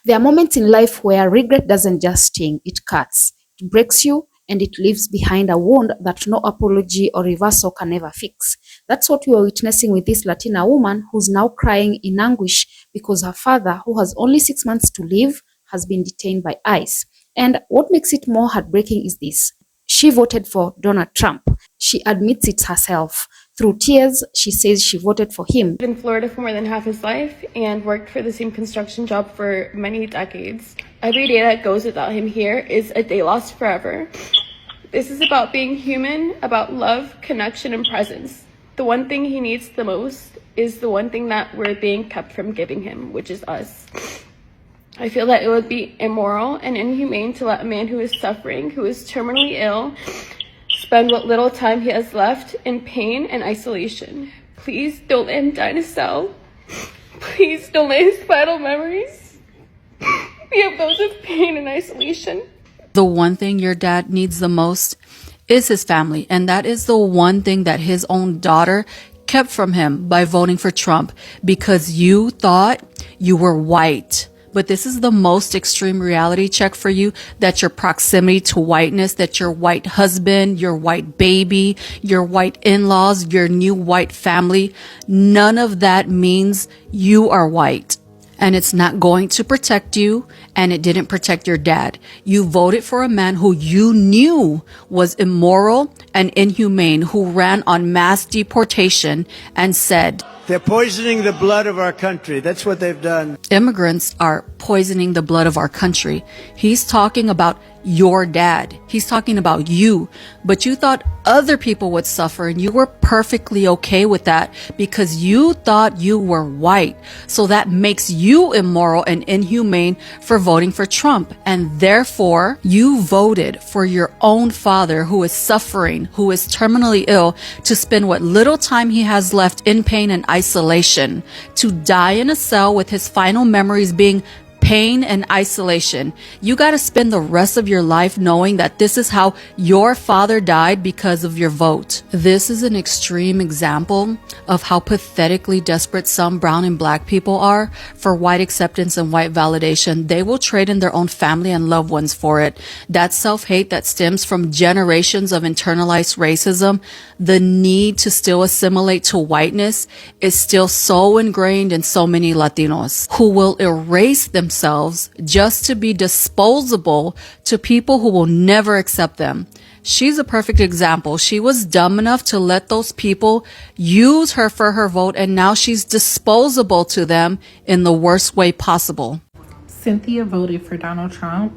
There are moments in life where regret doesn't just sting, it cuts, it breaks you, and it leaves behind a wound that no apology or reversal can ever fix. That's what we are witnessing with this Latina woman who's now crying in anguish because her father, who has only 6 months to live, has been detained by ICE. And what makes it more heartbreaking is this. She voted for Donald Trump. She admits it herself. Through tears, she says she voted for him. Lived in Florida for more than half his life and worked for the same construction job for many decades. Every day that goes without him here is a day lost forever. This is about being human, about love, connection, and presence. The one thing he needs the most is the one thing that we're being kept from giving him, which is us. I feel that it would be immoral and inhumane to let a man who is suffering, who is terminally ill, spend what little time he has left in pain and isolation. Please don't let him die in a cell. Please don't let his final memories be of those of pain and isolation. The one thing your dad needs the most is his family. And that is the one thing that his own daughter kept from him by voting for Trump, because you thought you were white. But this is the most extreme reality check for you, that your proximity to whiteness, that your white husband, your white baby, your white in-laws, your new white family, none of that means you are white. And it's not going to protect you, and it didn't protect your dad. You voted for a man who you knew was immoral and inhumane, who ran on mass deportation and said, "They're poisoning the blood of our country." That's what they've done. Immigrants are poisoning the blood of our country. He's talking about your dad. He's talking about you. But you thought other people would suffer, and you were perfectly okay with that because you thought you were white. So that makes you immoral and inhumane for voting for Trump. And therefore, you voted for your own father who is suffering, who is terminally ill, to spend what little time he has left in pain and isolation, to die in a cell with his final memories being pain and isolation. You got to spend the rest of your life knowing that this is how your father died because of your vote. This is an extreme example of how pathetically desperate some brown and black people are for white acceptance and white validation. They will trade in their own family and loved ones for it. That self-hate that stems from generations of internalized racism, the need to still assimilate to whiteness, is still so ingrained in so many Latinos who will erase themselves just to be disposable to people who will never accept them. She's a perfect example. She was dumb enough to let those people use her for her vote, and now she's disposable to them in the worst way possible. Cynthia voted for Donald Trump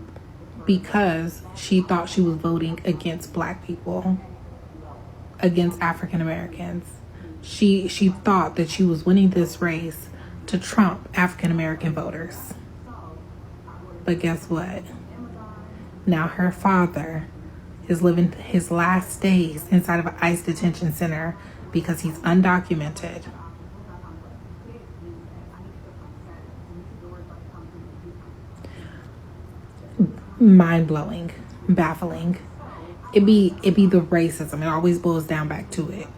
because she thought she was voting against black people, against African Americans. She thought that she was winning this race to trump African American voters. But guess what? Now her father is living his last days inside of an ICE detention center because he's undocumented. Mind-blowing, baffling. It be the racism. It always boils down back to it.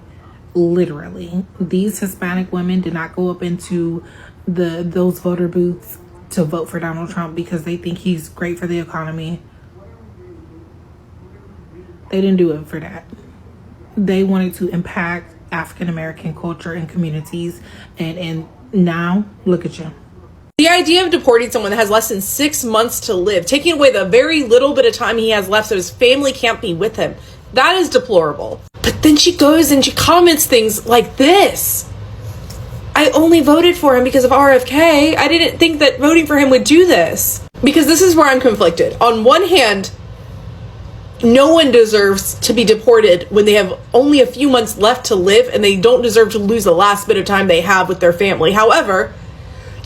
Literally, these Hispanic women did not go up into those voter booths to vote for Donald Trump because they think he's great for the economy. They didn't do it for that. They wanted to impact African American culture and communities, and now look at you. The idea of deporting someone that has less than 6 months to live, taking away the very little bit of time he has left so his family can't be with him, that is deplorable. But then she goes and she comments things like this. I only voted for him because of RFK. I didn't think that voting for him would do this. Because this is where I'm conflicted. On one hand, no one deserves to be deported when they have only a few months left to live, and they don't deserve to lose the last bit of time they have with their family. However,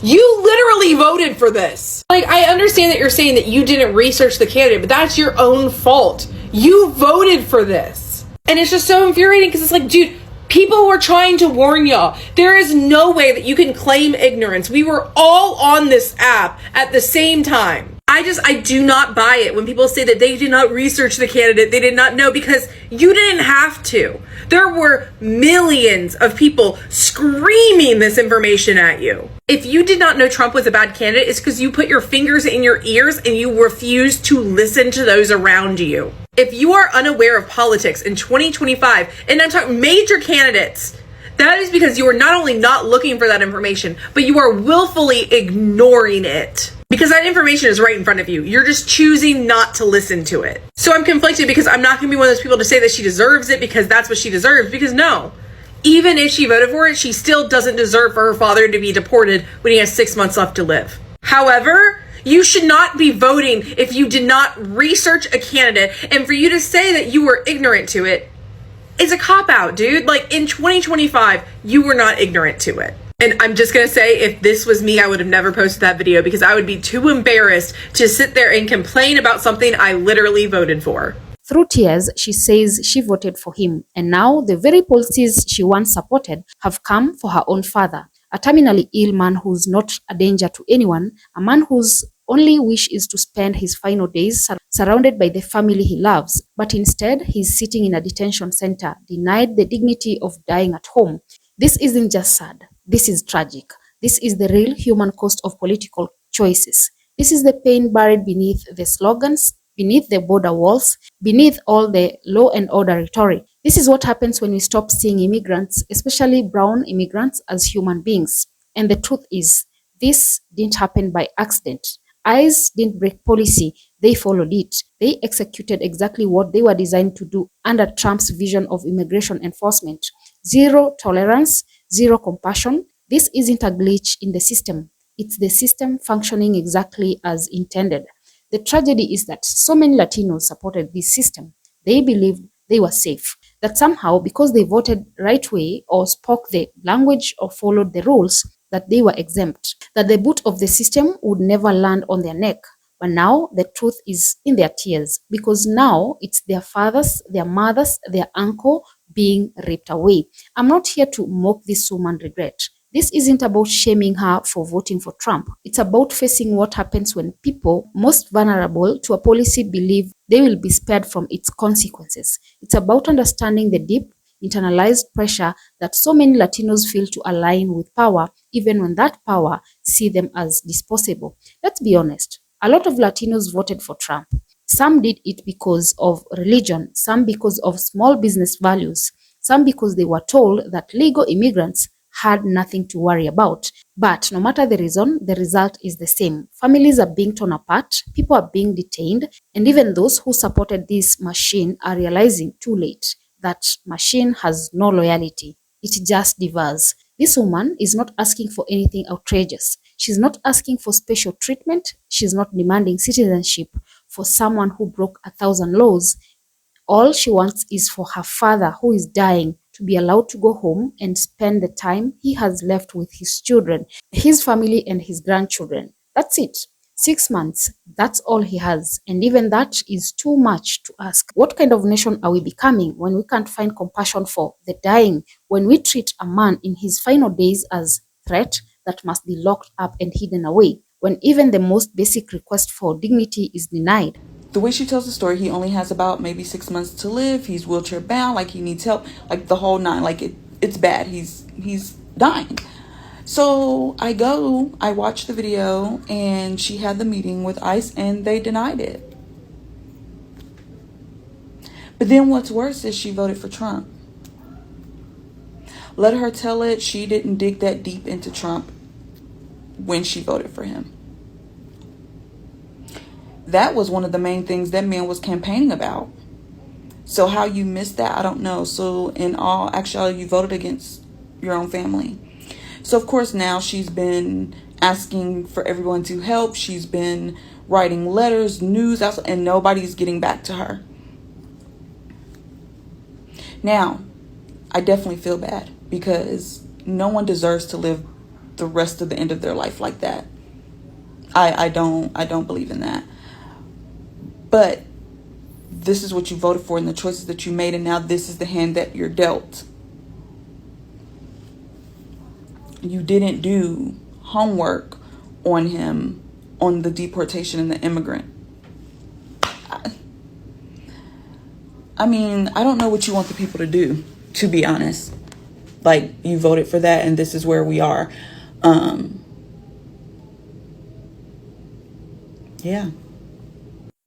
you literally voted for this. Like, I understand that you're saying that you didn't research the candidate, but that's your own fault. You voted for this. And it's just so infuriating because it's like, dude, people were trying to warn y'all. There is no way that you can claim ignorance. We were all on this app at the same time. I do not buy it when people say that they did not research the candidate, they did not know, because you didn't have to. There were millions of people screaming this information at you. If you did not know Trump was a bad candidate, it's because you put your fingers in your ears and you refuse to listen to those around you. If you are unaware of politics in 2025, and I'm talking major candidates, that is because you are not only not looking for that information, but you are willfully ignoring it. Because that information is right in front of you. You're just choosing not to listen to it. So I'm conflicted, because I'm not going to be one of those people to say that she deserves it because that's what she deserves. Because no, even if she voted for it, she still doesn't deserve for her father to be deported when he has 6 months left to live. However, you should not be voting if you did not research a candidate. And for you to say that you were ignorant to it is a cop-out, dude. Like, in 2025, you were not ignorant to it. And I'm just going to say, if this was me, I would have never posted that video, because I would be too embarrassed to sit there and complain about something I literally voted for. Through tears, she says she voted for him, and now the very policies she once supported have come for her own father, a terminally ill man who's not a danger to anyone, a man whose only wish is to spend his final days surrounded by the family he loves, but instead he's sitting in a detention center, denied the dignity of dying at home. This isn't just sad. This is tragic. This is the real human cost of political choices. This is the pain buried beneath the slogans, beneath the border walls, beneath all the law and order rhetoric. This is what happens when we stop seeing immigrants, especially brown immigrants, as human beings. And the truth is, this didn't happen by accident. ICE didn't break policy, they followed it. They executed exactly what they were designed to do under Trump's vision of immigration enforcement. Zero tolerance, zero compassion. This isn't a glitch in the system. It's the system functioning exactly as intended. The tragedy is that so many Latinos supported this system. They believed they were safe. That somehow, because they voted right way or spoke the language or followed the rules, that they were exempt. That the boot of the system would never land on their neck. But now the truth is in their tears, because now it's their fathers, their mothers, their uncle being ripped away. I'm not here to mock this woman's regret. This isn't about shaming her for voting for Trump. It's about facing what happens when people most vulnerable to a policy believe they will be spared from its consequences. It's about understanding the deep, internalized pressure that so many Latinos feel to align with power, even when that power sees them as disposable. Let's be honest. A lot of Latinos voted for Trump. Some did it because of religion, some because of small business values, some because they were told that legal immigrants had nothing to worry about. But no matter the reason, the result is the same. Families are being torn apart, people are being detained, and even those who supported this machine are realizing too late that machine has no loyalty. It just devours. This woman is not asking for anything outrageous. She's not asking for special treatment. She's not demanding citizenship for someone who broke 1,000 laws. All she wants is for her father, who is dying, to be allowed to go home and spend the time he has left with his children, his family, and his grandchildren. That's it. 6 months. That's all he has. And even that is too much to ask. What kind of nation are we becoming when we can't find compassion for the dying, when we treat a man in his final days as threat that must be locked up and hidden away, when even the most basic request for dignity is denied? The way she tells the story, he only has about maybe 6 months to live. He's wheelchair bound, like he needs help, like the whole nine. Like it's bad. He's dying. So I watched the video, and she had the meeting with ICE, and they denied it. But then what's worse is she voted for Trump. Let her tell it, she didn't dig that deep into Trump when she voted for him. That was one of the main things that man was campaigning about. So how you missed that, I don't know. So in all actuality, you voted against your own family. So of course now she's been asking for everyone to help. She's been writing letters, news, and nobody's getting back to her. Now, I definitely feel bad because no one deserves to live the rest of the end of their life like that. I don't believe in that. But this is what you voted for and the choices that you made, and now this is the hand that you're dealt. You didn't do homework on him on the deportation and the immigrant. I mean, I don't know what you want the people to do, to be honest. Like, you voted for that and this is where we are. Yeah.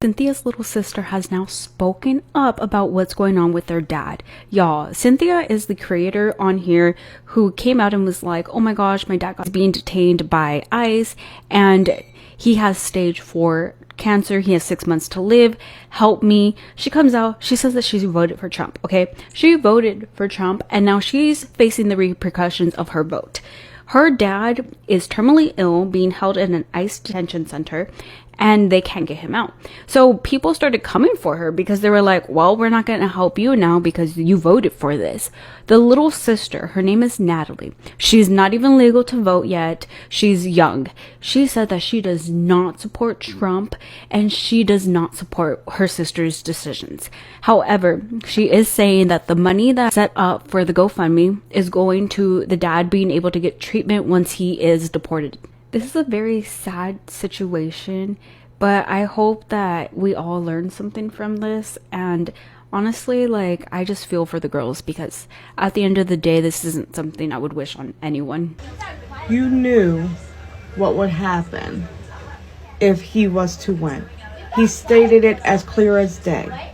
Cynthia's little sister has now spoken up about what's going on with their dad. Y'all, Cynthia is the creator on here who came out and was like, oh my gosh, my dad got being detained by ICE and he has stage 4 cancer. He has 6 months to live. Help me. She comes out. She says that she voted for Trump. Okay. She voted for Trump and now she's facing the repercussions of her vote. Her dad is terminally ill, being held in an ICE detention center, and they can't get him out. So people started coming for her because they were like, well, we're not going to help you now because you voted for this. The little sister, her name is Natalie. She's not even legal to vote yet. She's young. She said that she does not support Trump and she does not support her sister's decisions. However, she is saying that the money that's set up for the GoFundMe is going to the dad being able to get treatment once he is deported. This is a very sad situation, but I hope that we all learn something from this. And honestly, like, I just feel for the girls because at the end of the day, this isn't something I would wish on anyone. You knew what would happen if he was to win. He stated it as clear as day.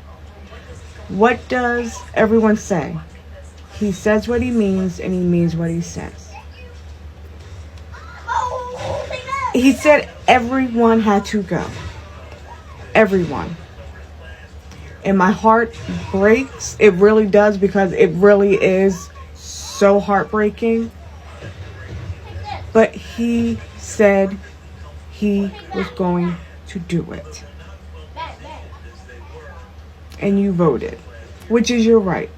What does everyone say? He says what he means and he means what he says. He said everyone had to go. Everyone. And my heart breaks. It really does because it really is so heartbreaking. But he said he was going to do it. And you voted, which is your right.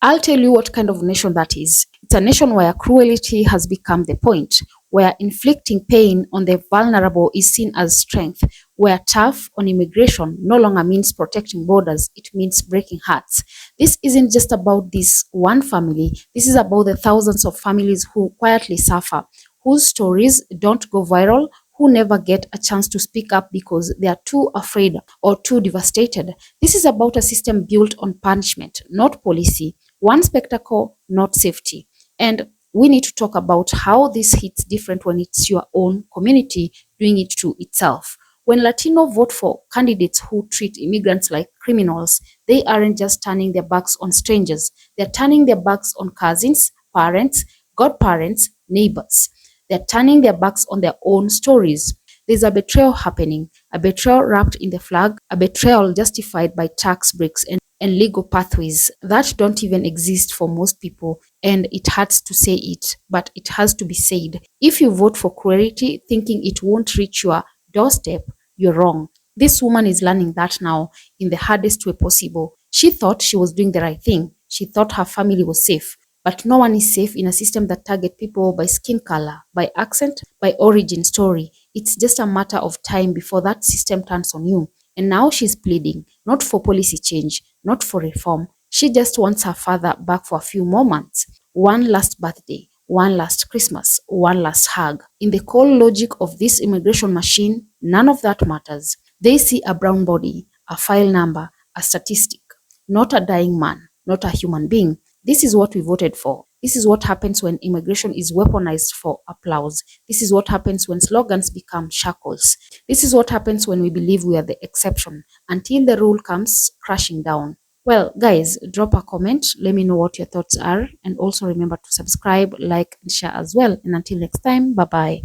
I'll tell you what kind of nation that is. It's a nation where cruelty has become the point, where inflicting pain on the vulnerable is seen as strength, where tough on immigration no longer means protecting borders, it means breaking hearts. This isn't just about this one family, this is about the thousands of families who quietly suffer, whose stories don't go viral, who never get a chance to speak up because they are too afraid or too devastated. This is about a system built on punishment, not policy, one spectacle, not safety. And we need to talk about how this hits different when it's your own community doing it to itself. When Latino vote for candidates who treat immigrants like criminals, they aren't just turning their backs on strangers. They're turning their backs on cousins, parents, godparents, neighbors. They're turning their backs on their own stories. There's a betrayal happening, a betrayal wrapped in the flag, a betrayal justified by tax breaks and legal pathways that don't even exist for most people, and it hurts to say it, but it has to be said. If you vote for cruelty thinking it won't reach your doorstep, you're wrong. This woman is learning that now in the hardest way possible. She thought she was doing the right thing. She thought her family was safe. But no one is safe in a system that targets people by skin color, by accent, by origin story. It's just a matter of time before that system turns on you. And now she's pleading, not for policy change, not for reform. She just wants her father back for a few more months. One last birthday, one last Christmas, one last hug. In the cold logic of this immigration machine, none of that matters. They see a brown body, a file number, a statistic, not a dying man, not a human being. This is what we voted for. This is what happens when immigration is weaponized for applause. This is what happens when slogans become shackles. This is what happens when we believe we are the exception until the rule comes crashing down. Well, guys, drop a comment. Let me know what your thoughts are. And also remember to subscribe, like, and share as well. And until next time, bye-bye.